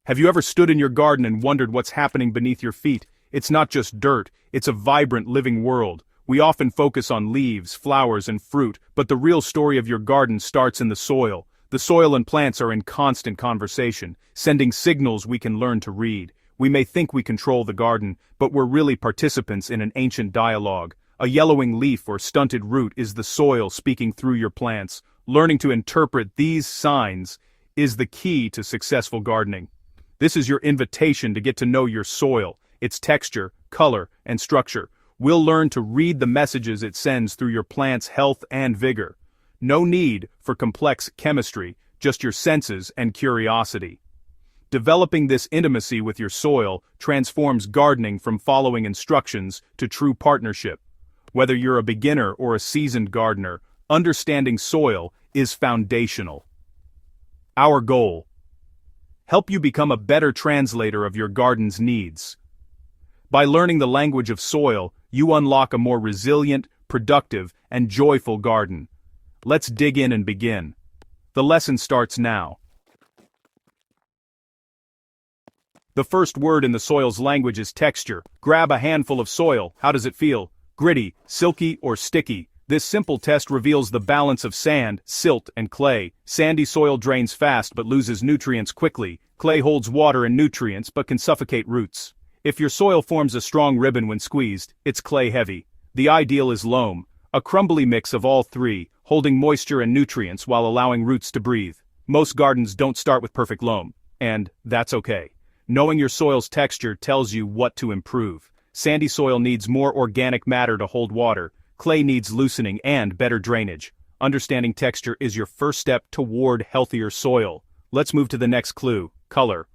Have you ever stood in your garden and wondered what's happening beneath your feet? It's not just dirt, it's a vibrant, living world. We often focus on leaves, flowers, and fruit, but the real story of your garden starts in the soil. The soil and plants are in constant conversation, sending signals we can learn to read. We may think we control the garden, but we're really participants in an ancient dialogue. A yellowing leaf or stunted root is the soil speaking through your plants. Learning to interpret these signs is the key to successful gardening. This is your invitation to get to know your soil, its texture, color, and structure. We'll learn to read the messages it sends through your plant's health and vigor. No need for complex chemistry, just your senses and curiosity. Developing this intimacy with your soil transforms gardening from following instructions to true partnership. Whether you're a beginner or a seasoned gardener, understanding soil is foundational. Our goal: help you become a better translator of your garden's needs. By learning the language of soil, you unlock a more resilient, productive, and joyful garden. Let's dig in and begin. The lesson starts now. The first word in the soil's language is texture. Grab a handful of soil. How does it feel? Gritty, silky, or sticky? This simple test reveals the balance of sand, silt, and clay. Sandy soil drains fast but loses nutrients quickly. Clay holds water and nutrients but can suffocate roots. If your soil forms a strong ribbon when squeezed, it's clay heavy. The ideal is loam, a crumbly mix of all three, holding moisture and nutrients while allowing roots to breathe. Most gardens don't start with perfect loam, and that's okay. Knowing your soil's texture tells you what to improve. Sandy soil needs more organic matter to hold water. Clay needs loosening and better drainage. Understanding texture is your first step toward healthier soil. Let's move to the next clue: color.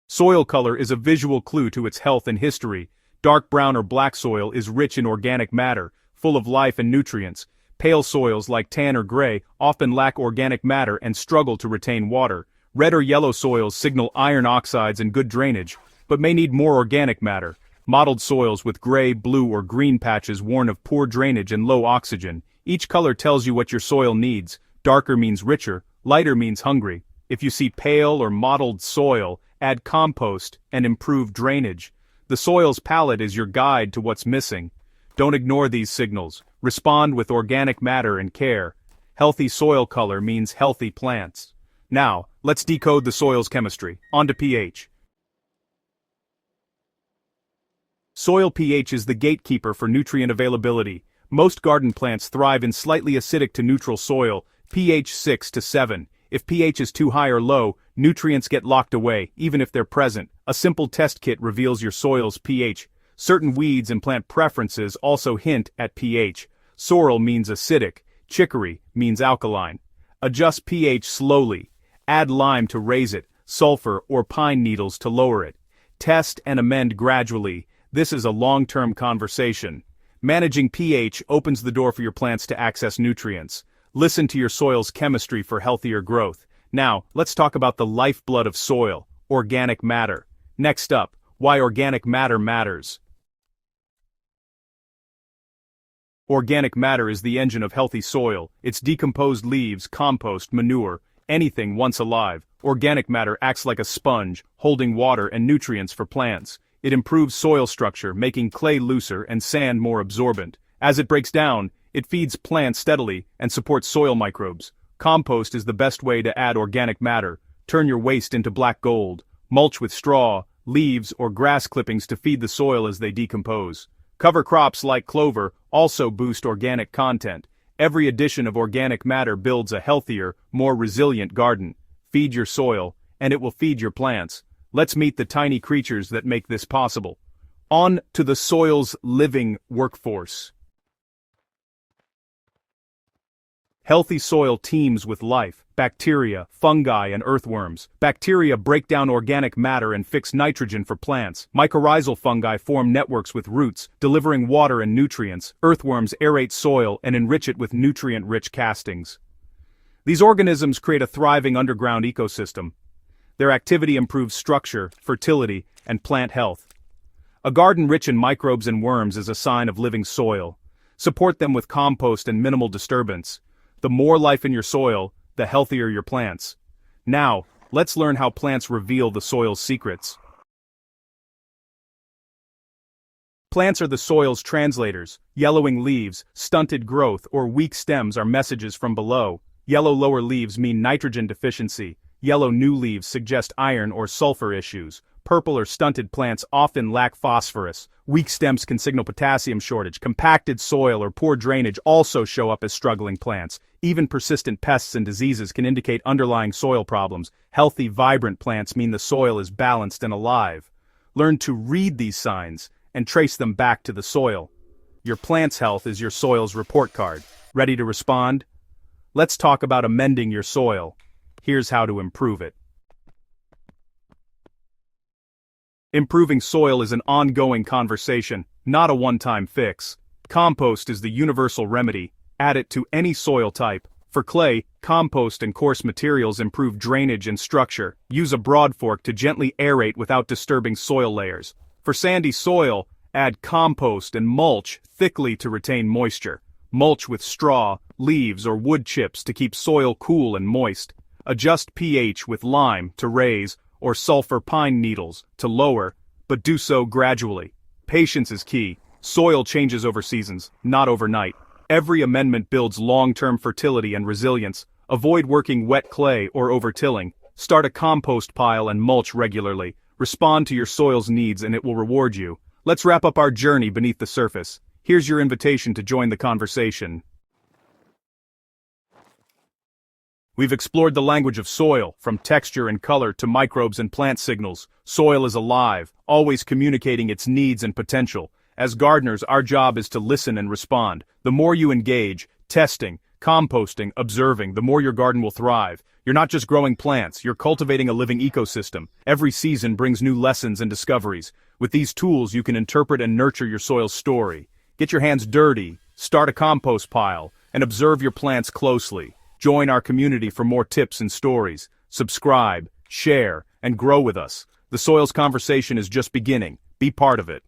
Soil color is a visual clue to its health and history. Dark brown or black soil is rich in organic matter, full of life and nutrients. Pale soils like tan or gray often lack organic matter and struggle to retain water. Red or yellow soils signal iron oxides and good drainage, but may need more organic matter. Mottled soils with gray, blue, or green patches warn of poor drainage and low oxygen. Each color tells you what your soil needs. Darker means richer, lighter means hungry. If you see pale or mottled soil, add compost and improve drainage. The soil's palette is your guide to what's missing. Don't ignore these signals. Respond with organic matter and care. Healthy soil color means healthy plants. Now, let's decode the soil's chemistry. On to pH. Soil pH is the gatekeeper for nutrient availability. Most garden plants thrive in slightly acidic to neutral soil, pH 6 to 7. If pH is too high or low, nutrients get locked away, even if they're present. A simple test kit reveals your soil's pH. Certain weeds and plant preferences also hint at pH. Sorrel means acidic, chicory means alkaline. Adjust pH slowly. Add lime to raise it, sulfur or pine needles to lower it. Test and amend gradually. This is a long-term conversation. Managing pH opens the door for your plants to access nutrients. Listen to your soil's chemistry for healthier growth. Now, let's talk about the lifeblood of soil, organic matter. Next up, why organic matter matters. Organic matter is the engine of healthy soil. It's decomposed leaves, compost, manure, anything once alive. Organic matter acts like a sponge, holding water and nutrients for plants. It improves soil structure, making clay looser and sand more absorbent. As it breaks down, it feeds plants steadily and supports soil microbes. Compost is the best way to add organic matter. Turn your waste into black gold. Mulch with straw, leaves, or grass clippings to feed the soil as they decompose. Cover crops like clover also boost organic content. Every addition of organic matter builds a healthier, more resilient garden. Feed your soil, and it will feed your plants. Let's meet the tiny creatures that make this possible. On to the soil's living workforce. Healthy soil teems with life, bacteria, fungi, and earthworms. Bacteria break down organic matter and fix nitrogen for plants. Mycorrhizal fungi form networks with roots, delivering water and nutrients. Earthworms aerate soil and enrich it with nutrient-rich castings. These organisms create a thriving underground ecosystem. Their activity improves structure, fertility, and plant health. A garden rich in microbes and worms is a sign of living soil. Support them with compost and minimal disturbance. The more life in your soil, the healthier your plants. Now, let's learn how plants reveal the soil's secrets. Plants are the soil's translators. Yellowing leaves, stunted growth, or weak stems are messages from below. Yellow lower leaves mean nitrogen deficiency. Yellow new leaves suggest iron or sulfur issues. Purple or stunted plants often lack phosphorus. Weak stems can signal potassium shortage. Compacted soil or poor drainage also show up as struggling plants. Even persistent pests and diseases can indicate underlying soil problems. Healthy, vibrant plants mean the soil is balanced and alive. Learn to read these signs and trace them back to the soil. Your plant's health is your soil's report card. Ready to respond? Let's talk about amending your soil. Here's how to improve it. Improving soil is an ongoing conversation, not a one-time fix. Compost is the universal remedy. Add it to any soil type. For clay, compost and coarse materials improve drainage and structure. Use a broad fork to gently aerate without disturbing soil layers. For sandy soil, add compost and mulch thickly to retain moisture. Mulch with straw, leaves, or wood chips to keep soil cool and moist. Adjust pH with lime to raise, or sulfur pine needles to lower, but do so gradually. Patience is key. Soil changes over seasons, not overnight. Every amendment builds long-term fertility and resilience. Avoid working wet clay or over-tilling. Start a compost pile and mulch regularly. Respond to your soil's needs and it will reward you. Let's wrap up our journey beneath the surface. Here's your invitation to join the conversation. We've explored the language of soil, from texture and color to microbes and plant signals. Soil is alive, always communicating its needs and potential. As gardeners, our job is to listen and respond. The more you engage, testing, composting, observing, the more your garden will thrive. You're not just growing plants, you're cultivating a living ecosystem. Every season brings new lessons and discoveries. With these tools, you can interpret and nurture your soil's story. Get your hands dirty, start a compost pile, and observe your plants closely. Join our community for more tips and stories. Subscribe, share, and grow with us. The soil's conversation is just beginning. Be part of it.